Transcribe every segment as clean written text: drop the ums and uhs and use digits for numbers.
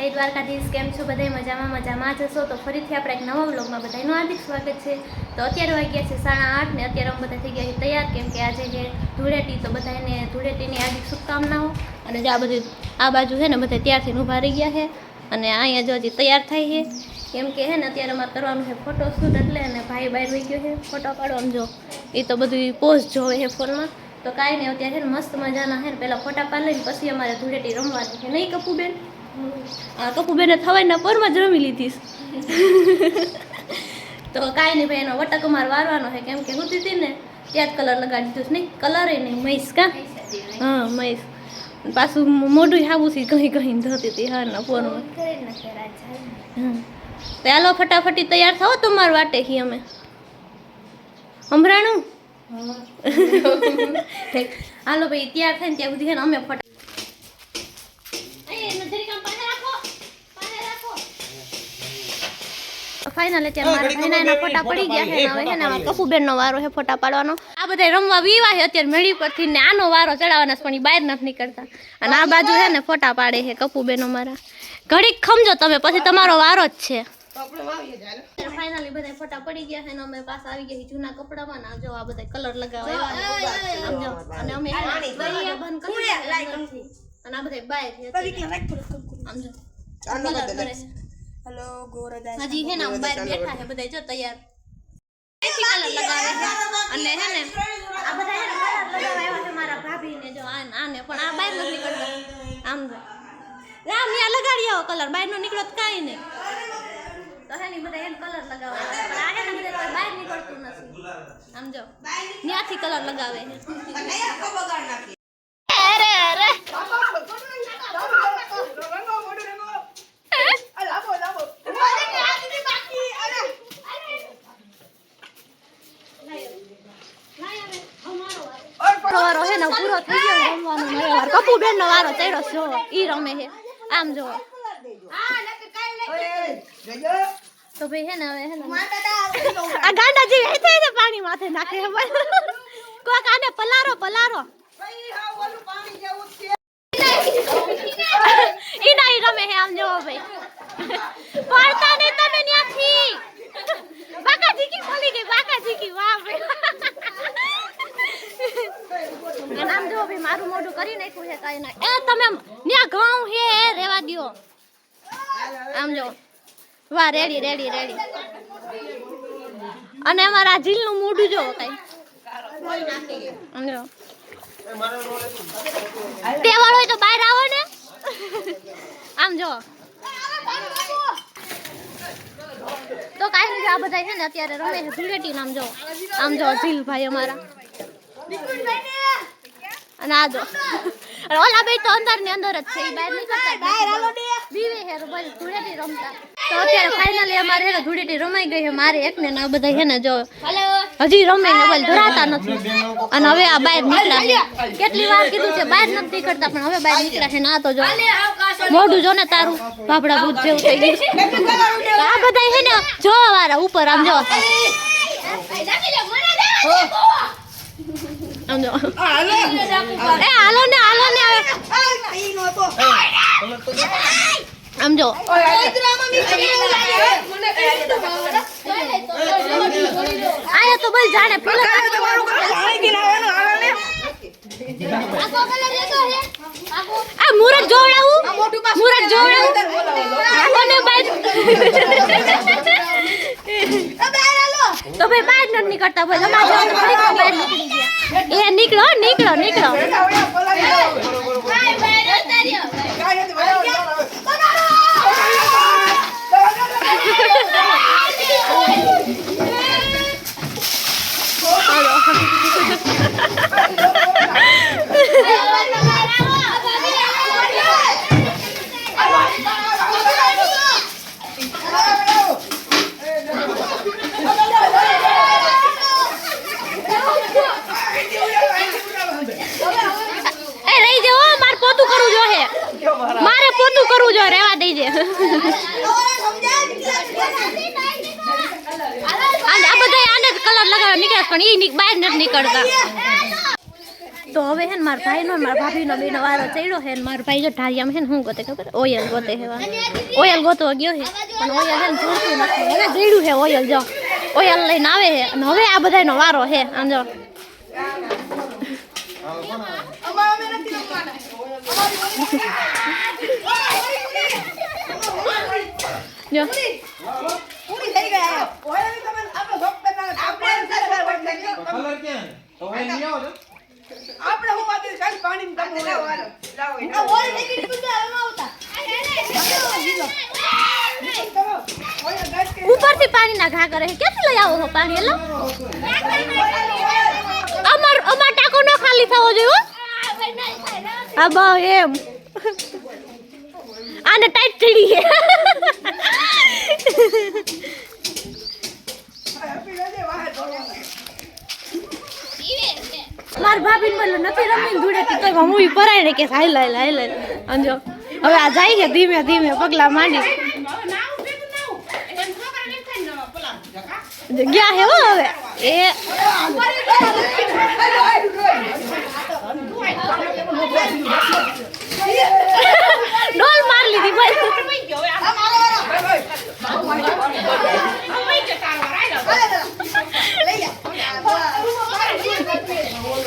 જય દ્વારકાધીશ. કેમ છો બધા? મજામાં જશો તો ફરીથી આપણે એક નવા વ્લોગમાં બધાનું હાર્દિક સ્વાગત છે. તો અત્યારે વાગ્યા છે 8:30 ને અત્યારે અમે બધા થઈ ગયા તૈયાર, કેમ કે આજે છે ધૂળેટી. તો બધાને ધૂળેટીની હાર્દિક શુભકામનાઓ. અને જે આ બાજુ છે ને બધા ત્યારથી ઊભા રહી ગયા છે અને અહીંયા જો હજી તૈયાર થાય છે, કેમ કે છે ને અત્યારે અમારે કરવાનું છે ફોટોશૂટ. એટલે અને ભાઈ બહાર વહી ગયો છે ફોટો પાડવા. જો એ તો બધું પોઝ જોવે છે ફોનમાં. તો કાંઈ નહીં, અત્યારે છે ને મસ્ત મજાના છે ને પહેલાં ફોટા પાડી લઈને પછી અમારે ધૂળેટી રમવાની છે, નહીં કપુબેન? કપુબેને થવાના પોરમાં જ રમી લીધીશ. તો કાંઈ નહીં ભાઈ, એનો વટક અમારે વારવાનો છે, કેમ કે હું હતી ને ત્યાં જ કલર લગાડી દીધું. નહીં કલર નહીં, મહીશ કા? હા મહીશ. પાછું મોઢું હાબુથી કહી ધોતી હતી હારના પોરમાં. તો હાલો ફટાફટી તૈયાર થાઓ, તમારે વાટે કી અમે સંભળાણું. હાલો ભાઈ તૈયાર થાય ને ત્યાં સુધી છે ને અમે ફટા ફાઇનલ અત્યારે મારા ભાઈના એના ફોટા પડી ગયા છે. હવે છે ને કપુબેન નો વારો છે ફોટા પાડવાનો. આ બધા રમવા વીવા છે અત્યારે મેળી પરથી ને આનો વારો ચડાવવાના પણ બહાર નથી નીકળતા. અને આ બાજુ છે ને ફોટા પાડે છે કપુબેનો મારા. ઘડીક ખમજો તમે, પછી તમારો વારો જ છે. ફાઇનલી બધા ફોટા પડી ગયા છે ને અમે પાછા આવી ગયા જૂના કપડામાં. ના જો આ બધા કલર લગાવ્યા અને અમે બંધ કરી અને આ બધા બહાર આમ જો કલર કરે છે. હેલો ગોરદાસ હજી હે ને બહાર બેઠા છે બધા જો તૈયાર કલર લગાવે છે. અને હે ને આ બધા હે ને કલર લગાવ્યા છે મારા ભાભી ને. જો આને પણ આ બહાર નથી નીકળતા. આમ જો રામ યા લગાડી આવો કલર, બહાર નો નીકળો તો કાઈ નહીં. તો હે ને બધા એને કલર લગાવે પણ આ હે ને બધા બહાર નીકળતું નથી. આમ જો ન્યાથી કલર લગાવે છે. અને આખો બગાડ નાખી. અરે અરે વારો હે ને પૂરો થઈ ગયો રમવાનો. મારો વાર કપુબેન નો વારો ચડ્યો જો ઈ રમે છે. આમ જો તો ભાઈ હે ને હવે હે ને આ ગાંડા જેવી હે છે પાણી માથે નાખે હે. કોક આને પલારો પલારો ઈ નહીં રમે હે. આમ જો ભાઈ પડતા ને તમે ન્યાથી બાકાજી કી બોલી ગઈ. બાકાજી કી વાહ ભાઈ. નામ જો ભાઈ મારું મોઢું કરી નાખ્યું છે. કાઈ ના એ તમે ન્યા ઘઉં હે રેવા દયો. આમ જો વાહ રેડી રેડી રેડી. અને અમારા જીલ નું મોઢું જો કઈ આમ જો તહેવાર હોય તો બહાર આવો ને. આમ જો તો કાઈ નહીં, આ બધા છે ને અત્યારે રમે છે ધૂળેટી. નામ જો આમ જો જીલ ભાઈ અમારા. અને આ જો ઓલા ભાઈ તો અંદર ને અંદર જ છે, બહાર નીકળતા બહાર આલો દે બીવે હે ભાઈ ધૂળેટી રમતા. તો અત્યારે ફાઇનલી અમારે હે ધૂળેટી રમાઈ ગઈ છે. મારે એકને ના બધા છે ને જો હજી રમે છે, બોલ ધરાતા નથી. અને હવે આ બહાર નીકળ્યા છે. કેટલી વાર કીધું છે બહાર નથી નીકળતા, પણ હવે બહાર નીકળ્યા છે. ના તો જો મોઢું જો ને તારું ભાભડા ભૂત જેવું થઈ ગયું. આ બધા છે ને જોવા વાળા ઉપર આમ જો આમ જો એ હાલો ને હવે આમ જો આયા તો બસ જાણે પેલા આ મુરત જોવડાવું અને બાય તો ભાઈ બહાર નથી નીકળતા. ભાઈ અમારે બહાર નીકળી ગયા. એ નીકળો મારે પોતું કરવું જો રેવા દેજે. આ બધા આને જ કલર લગાવ્યો નીકળે પણ ઈ બહાર નથી નીકળતા. તો હવે હે ને મારા ભાઈનો મારા ભાભીનો બેનો વારો ચડ્યો હે ને મારો ભાઈ જો ઢારિયામાં હે ને શું ગોતે ખબર ઓયલ ગોતે હે ઓયલ ગોતવા ગયો હે પણ ઓયલ હે ને જોડતું નથી એને જડ્યું હે ઓયલ જો ઓયલ લઈને આવે હે અને હવે આ બધાનો વારો હે આમ જો જો પૂરી થઈ ગયા ઓયલ તમે આપણે ભોગ કરના આપણે કલર ક્યાં તો ઓયલ લઈ આવો આપણે હું વાત કરી પાણી માં તમે લાવો ઓયલ થઈ ગઈ બધા આવતા ઉપરથી પાણી ના ઘા કરે ક્યાંથી લઈ આવો પાણી એલા અમાર ટાકો નો ખાલી થવો જોઈએ હા બા એમ આને ટાઈટ ચડી છે માર ભાભી બોલો નથી રમી ધૂળેટી તો હું પરાય ને કે હાઈ લાય અંજો હવે આ જાય છે ધીમે ધીમે પગલા માંડી ગયા હે હો હવે એ ડોલ માર લીધી ભાઈ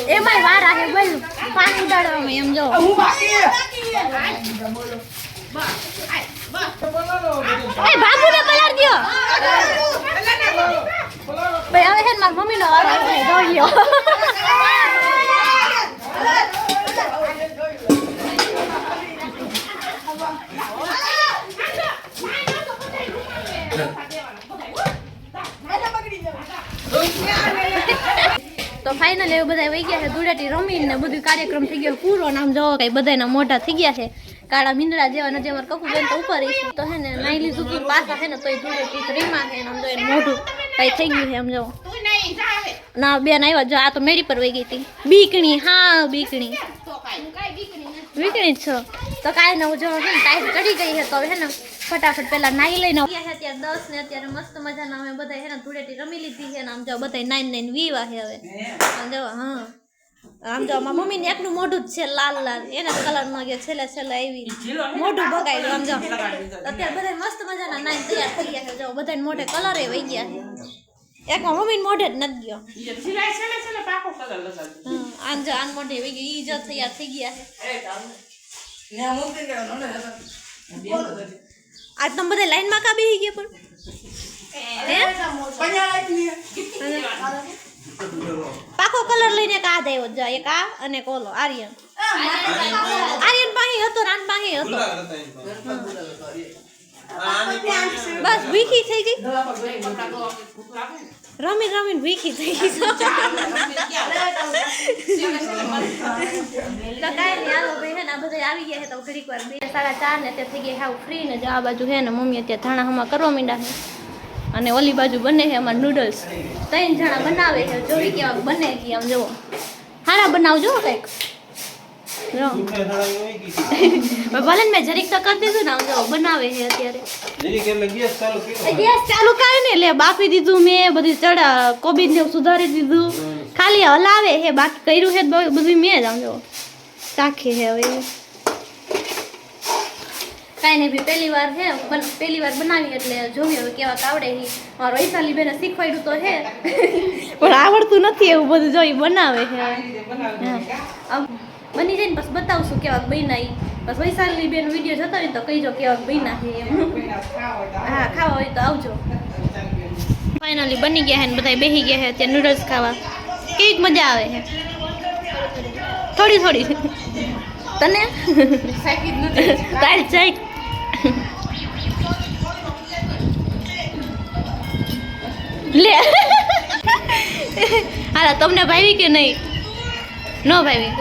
એમાંય વાર આવે બોલ પાણી ઉડાડવામાં એમ જો એ બાબુને પલાર દ્યો ભાઈ હવે હે માર મમ્મીનો વારો આવે દોડ્યો તો ફાઇનલ એવું બધા વહી ગયા છે ધૂળેટી રમીને બધું કાર્યક્રમ થઈ ગયો પૂરો નામ જોવો કઈ બધાના મોઢા થઈ ગયા છે કાળા મીંદડા જેવા જે મારા કકુ બેન તો ઉપર છે તો હે ને નાઈ લીધું તું પાછા છે ને તો ધૂળેટી રીમા છે આમ જો મોઢું કઈ થઈ ગયું છે આમ જો ના બેન આવ્યા જો આ તો મેરી પર વહી ગઈ હતી બીકણી હા બીકણી જ છો તો કાંઈ નવું જો છે ને ટાઈટ ચડી ગઈ છે તો હે ને ફટાફટ પેલા નાઈ લઈને અત્યારે 10 ને અત્યારે મસ્ત મજાના અમે બધા હે ને ધૂળેટી રમી લીધી છે ને આમ જો બધા 9 વીવા છે હવે આમ જો હા આમ જો મારા મમ્મી ને એકનું મોઢું જ છે લાલ લાલ એના કલર માં ગયો છેલ્લે આવી મોઢું બગાડ્યું આમ જો અત્યારે બધા મસ્ત મજાના નાઈ તૈયાર થઈ ગયા છે જો બધા મોઢે કલર વહી ગયા છે એક મમ્મી મોઢે જ નથી ગયો આમ જો આન મોઢે વહી ગયો ઈ જો તૈયાર થઈ ગયા છે આજ તમે બધા લાઈન માં કા બેહી ગયા પણ પાકો કલર લઈને કા દેવો જ એક આ અને કોલો આર્યન પાહી હતો રાન પાહી હતો બસ વીખી થઈ ગઈ રમીને વીખી થઈ ગઈ તો કાંઈ નહીં હાલો ભાઈ હે ને આ બધા આવી ગયા છે તો ઘડીક વાર 4:30 ને અત્યારે થઈ ગયા હાવ ફ્રી ને જો આ બાજુ છે ને મમ્મી અત્યારે ધાણા હમા કરવા માંડ્યા છે અને ઓલી બાજુ બને છે અમારા નૂડલ્સ 3 જણા બનાવે છે જોઈ કેવા બને છે આમ જુઓ હારા બનાવજો કંઈક ભલે મેં જરીક તો કરી દીધું ને આમ જો બનાવે છે અત્યારે ગેસ ચાલુ કાંઈ નહીં લે બાફી દીધું મેં બધી કોબી ને સુધારી દીધું ખાલી હલાવે છે બાકી કર્યું છે બધું મેં જ આમ જો ચાખે છે હવે કાંઈ નહીં ભાઈ પહેલી વાર બનાવી એટલે જોવી હવે કેવા આવડે છે મારો વૈશાલી બેને શીખવાડ્યું તો છે પણ આવડતું નથી એવું બધું જોઈ બનાવે છે બની જાય ને બસ બતાવશું કેવાક બન્યા બસ વૈશાલી બેન વિડીયો જતો હોય તો કહીજો કેવાક બન્યા છે એમ હા ખાવા હોય તો આવજો ફાઇનલી બની ગયા છે ને બધા બેસી ગયા છે ત્યાં નૂડલ્સ ખાવા કેવી મજા આવે છે થોડી તને તારી સાઈડ લે હાલા તમને ભાવી કે નહીં ન ભાવી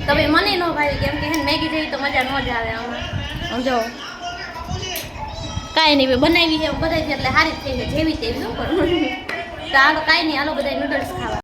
તમે મને ન ભાવી કેમ કે મેગી જેવી તો મજા ન જ આવે આમાં સમજો કાંઈ નહીં બનાવી છે બધા એટલે સારી જ થઈ છે જેવી તેવી ન પણ તો હાલો કાંઈ નહીં હાલો બધા નૂડલ્સ ખાવા